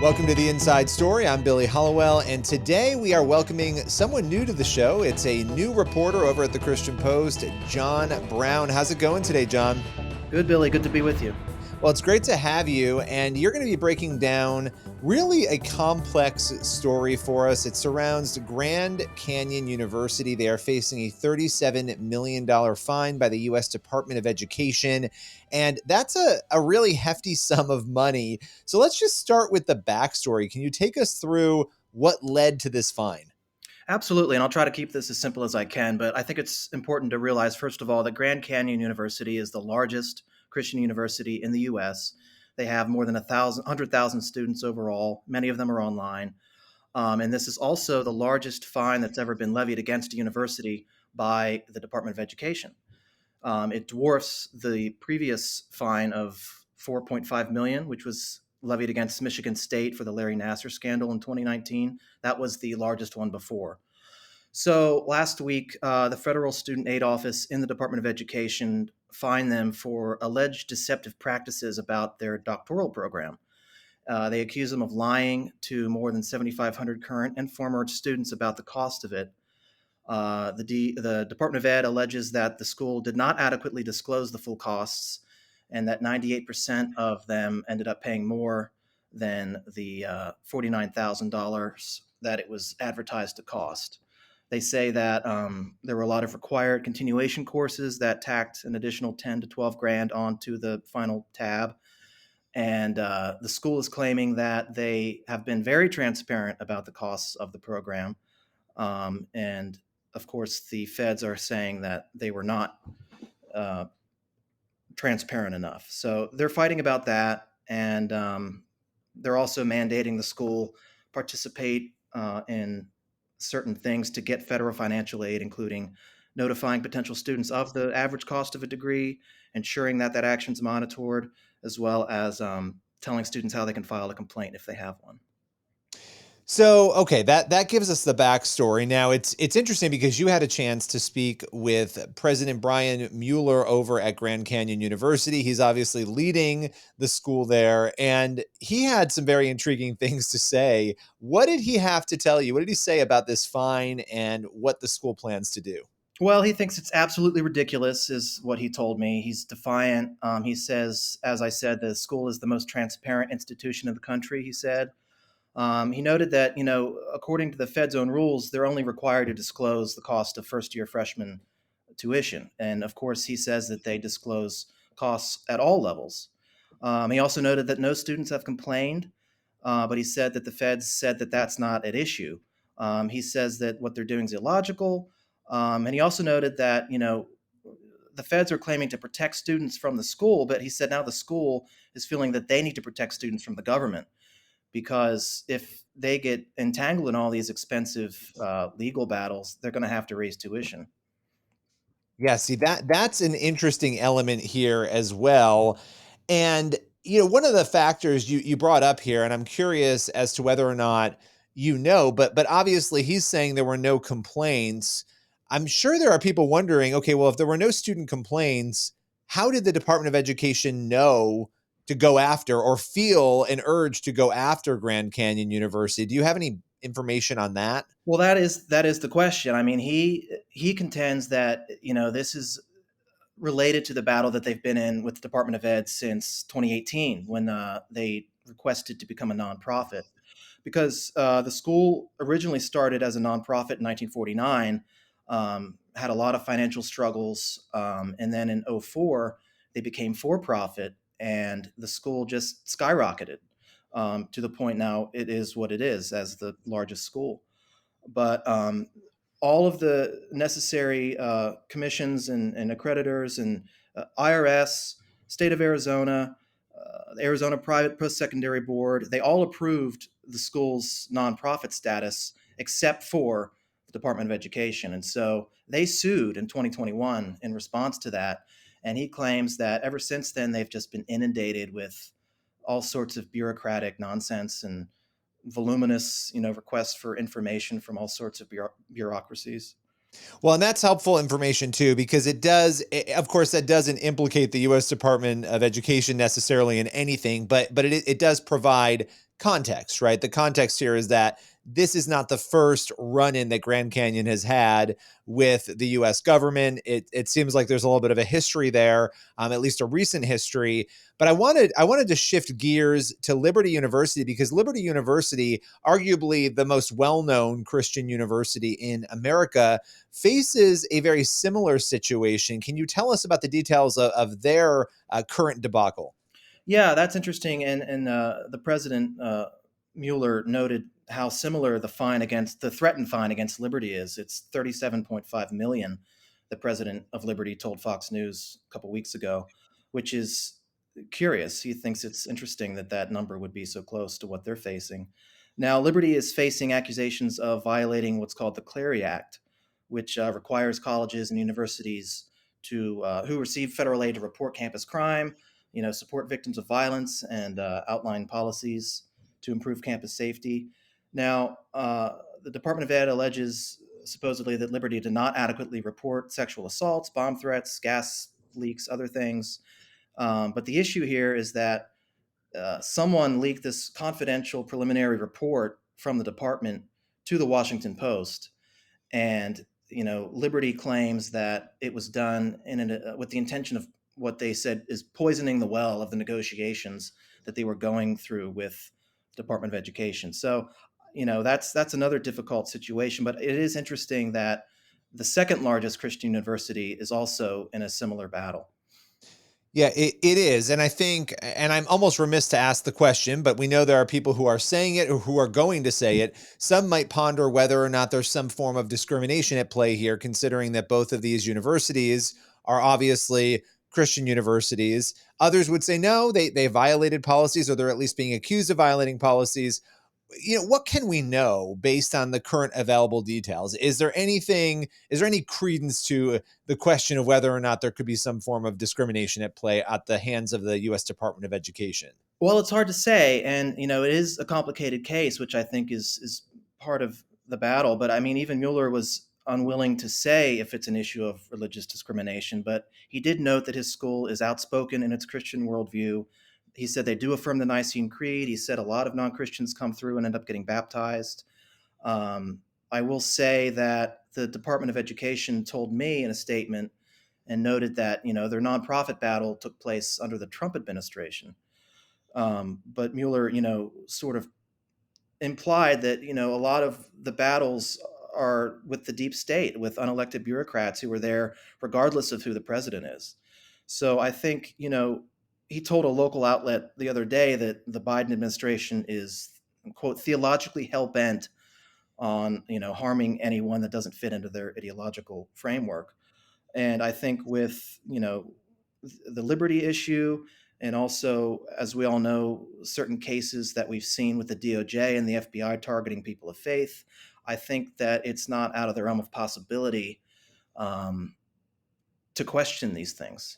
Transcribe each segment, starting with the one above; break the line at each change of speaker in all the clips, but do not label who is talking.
Welcome to The Inside Story. I'm Billy Hollowell, and today we are welcoming someone new to the show. It's a new reporter over at the Christian Post, Jon Brown. How's it going today, Jon?
Good, Billy. Good to be with you.
Well, it's great to have you, and you're going to be breaking down really a complex story for us. It surrounds Grand Canyon University. They are facing a $37 million fine by the U.S. Department of Education, and that's a really hefty sum of money. So let's just start with the backstory. Can you take us through what led to this fine?
Absolutely. And I'll try to keep this as simple as I can. But I think it's important to realize, first of all, that Grand Canyon University is the largest Christian university in the U.S. They have more than 100,000 students overall. Many of them are online. And this is also the largest fine that's ever been levied against a university by the Department of Education. It dwarfs the previous fine of $4.5 million, which was levied against Michigan State for the Larry Nassar scandal in 2019. That was the largest one before. So last week, the Federal Student Aid Office in the Department of Education fined them for alleged deceptive practices about their doctoral program. They accuse them of lying to more than 7,500 current and former students about the cost of it. The Department of Ed alleges that the school did not adequately disclose the full costs and that 98% of them ended up paying more than the $49,000 that it was advertised to cost. They say that there were a lot of required continuation courses that tacked an additional 10 to 12 grand onto the final tab. And the school is claiming that they have been very transparent about the costs of the program. And of course, the feds are saying that they were not transparent enough. So they're fighting about that. And they're also mandating the school participate in certain things to get federal financial aid, including notifying potential students of the average cost of a degree, ensuring that that action's monitored, as well as telling students how they can file a complaint if they have one.
So, okay, that gives us the backstory. Now, it's interesting because you had a chance to speak with President Brian Mueller over at Grand Canyon University. He's obviously leading the school there, and he had some very intriguing things to say. What did he have to tell you? What did he say about this fine and what the school plans to do?
Well, he thinks it's absolutely ridiculous, is what he told me. He's defiant. He says, as I said, the school is the most transparent institution in the country, he said. He noted that, according to the Fed's own rules, they're only required to disclose the cost of first-year freshman tuition. And of course, he says that they disclose costs at all levels. He also noted that no students have complained, but he said that the Feds said that that's not at issue. He says that what they're doing is illogical. And he also noted that, the Feds are claiming to protect students from the school, but he said now the school is feeling that they need to protect students from the government. Because if they get entangled in all these expensive legal battles, they're going to have to raise tuition.
Yeah, see that's an interesting element here as well. And one of the factors you brought up here, and I'm curious as to whether or not but obviously he's saying there were no complaints. I'm sure there are people wondering, okay, well, if there were no student complaints, how did the Department of Education know to go after or feel an urge to go after Grand Canyon University? Do you have any information on that?
Well, that is the question. I mean, he contends that this is related to the battle that they've been in with the Department of Ed since 2018 when they requested to become a nonprofit. Because the school originally started as a nonprofit in 1949, had a lot of financial struggles, and then in '04 they became for-profit, and the school just skyrocketed to the point now it is what it is as the largest school. But all of the necessary commissions and accreditors and IRS, state of Arizona, the Arizona Private Post-Secondary Board, they all approved the school's nonprofit status except for the Department of Education. And so they sued in 2021 in response to that. And he claims that ever since then, they've just been inundated with all sorts of bureaucratic nonsense and voluminous, requests for information from all sorts of bureaucracies.
Well, and that's helpful information too, because of course, that doesn't implicate the U.S. Department of Education necessarily in anything, but it does provide context, right? The context here is that this is not the first run in that Grand Canyon has had with the US government. It seems like there's a little bit of a history there, at least a recent history. But I wanted to shift gears to Liberty University because Liberty University, arguably the most well-known Christian university in America, faces a very similar situation. Can you tell us about the details of their current debacle?
Yeah, that's interesting. And the president, Mueller, noted how similar the threatened fine against Liberty is. It's 37.5 million. The president of Liberty told Fox News a couple weeks ago, which is curious. He thinks it's interesting that that number would be so close to what they're facing. Now, Liberty is facing accusations of violating what's called the Clery Act, which requires colleges and universities who receive federal aid to report campus crime, support victims of violence, and outline policies to improve campus safety. Now, the Department of Ed alleges supposedly that Liberty did not adequately report sexual assaults, bomb threats, gas leaks, other things. But the issue here is that someone leaked this confidential preliminary report from the department to the Washington Post, and Liberty claims that it was done with the intention of what they said is poisoning the well of the negotiations that they were going through with the Department of Education. So, that's another difficult situation. But it is interesting that the second largest Christian university is also in a similar battle.
Yeah, it is. And I think, and I'm almost remiss to ask the question, but we know there are people who are saying it or who are going to say it. Some might ponder whether or not there's some form of discrimination at play here, considering that both of these universities are obviously Christian universities. Others would say no, they violated policies, or they're at least being accused of violating policies. What can we know based on the current available details? Is there any credence to the question of whether or not there could be some form of discrimination at play at the hands of the US Department of Education?
Well, it's hard to say, and it is a complicated case, which I think is part of the battle. But I mean, even Mueller was unwilling to say if it's an issue of religious discrimination. But he did note that his school is outspoken in its Christian worldview. He said they do affirm the Nicene Creed. He said a lot of non-Christians come through and end up getting baptized. I will say that the Department of Education told me in a statement and noted that their nonprofit battle took place under the Trump administration. But Mueller, sort of implied that, a lot of the battles are with the deep state, with unelected bureaucrats who are there regardless of who the president is. So I think, he told a local outlet the other day that the Biden administration is, quote, theologically hell bent on, harming anyone that doesn't fit into their ideological framework. And I think with, the liberty issue, and also, as we all know, certain cases that we've seen with the DOJ and the FBI targeting people of faith, I think that it's not out of the realm of possibility to question these things.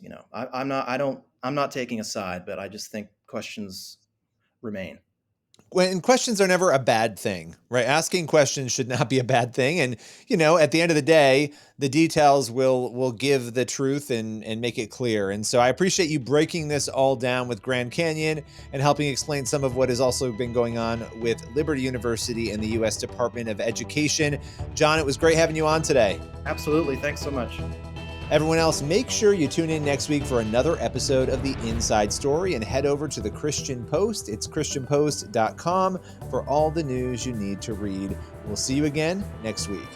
I'm not taking a side, but I just think questions remain.
When questions are never a bad thing, right? Asking questions should not be a bad thing. And, at the end of the day, the details will give the truth and make it clear. And so I appreciate you breaking this all down with Grand Canyon and helping explain some of what has also been going on with Liberty University and the US Department of Education. Jon, it was great having you on today.
Absolutely. Thanks so much.
Everyone else, make sure you tune in next week for another episode of The Inside Story and head over to the Christian Post. It's christianpost.com for all the news you need to read. We'll see you again next week.